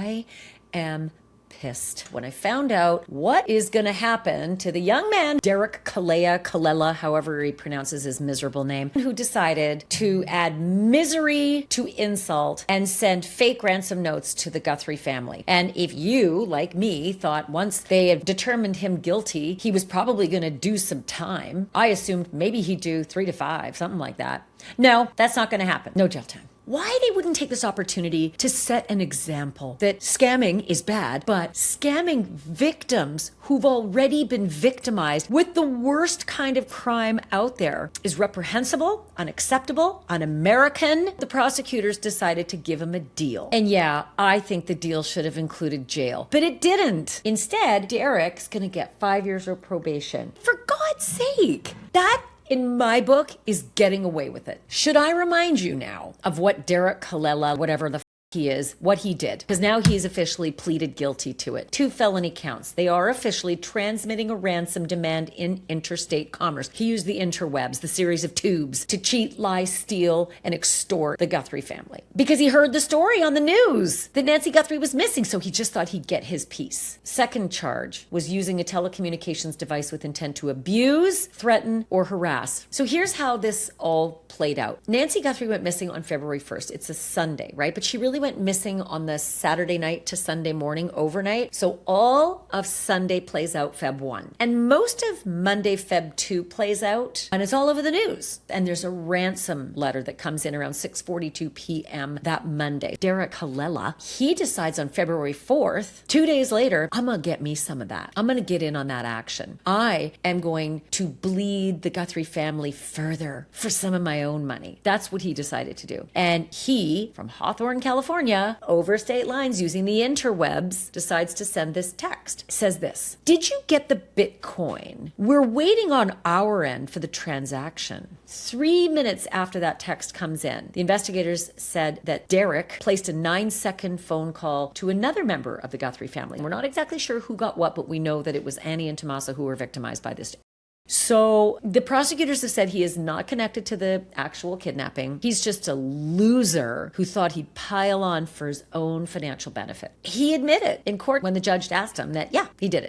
I am pissed when I found out what is going to happen to the young man, Derek Kalela, however he pronounces his miserable name, who decided to add misery to insult and send fake ransom notes to the Guthrie family. And if you, like me, thought once they had determined him guilty, he was probably going to do some time, I assumed maybe he'd do 3 to 5, something like that. No, that's not going to happen. No jail time. Why they wouldn't take this opportunity to set an example that scamming is bad, but scamming victims who've already been victimized with the worst kind of crime out there is reprehensible, unacceptable, un-American. The prosecutors decided to give him a deal. And yeah, I think the deal should have included jail, but it didn't. Instead, Derek's going to get 5 years of probation. For God's sake, that in my book, is getting away with it. Should I remind you now of what Derek Kalela, whatever the he is, what he did? Because now he's officially pleaded guilty to it. 2 felony counts. They are officially transmitting a ransom demand in interstate commerce. He used the interwebs, the series of tubes, to cheat, lie, steal, and extort the Guthrie family. Because he heard the story on the news that Nancy Guthrie was missing, so he just thought he'd get his piece. Second charge was using a telecommunications device with intent to abuse, threaten, or harass. So here's how this all played out. Nancy Guthrie went missing on February 1st. It's a Sunday, right? But she really went missing on the Saturday night to Sunday morning overnight. So all of Sunday plays out Feb 1. And most of Monday, Feb 2 plays out. And it's all over the news. And there's a ransom letter that comes in around 6:42 p.m. that Monday. Derek Kalela, he decides on February 4th, 2 days later, I'm going to get me some of that. I'm going to get in on that action. I am going to bleed the Guthrie family further for some of my own money. That's what he decided to do. And he, from Hawthorne, California, over state lines using the interwebs, decides to send this text. It says this: did you get the Bitcoin? We're waiting on our end for the transaction. 3 minutes after that text comes in, the investigators said that Derek placed a 9-second phone call to another member of the Guthrie family. We're not exactly sure who got what, but we know that it was Annie and Tommaso who were victimized by this. So the prosecutors have said he is not connected to the actual kidnapping. He's just a loser who thought he'd pile on for his own financial benefit. He admitted in court when the judge asked him that, yeah, he did it.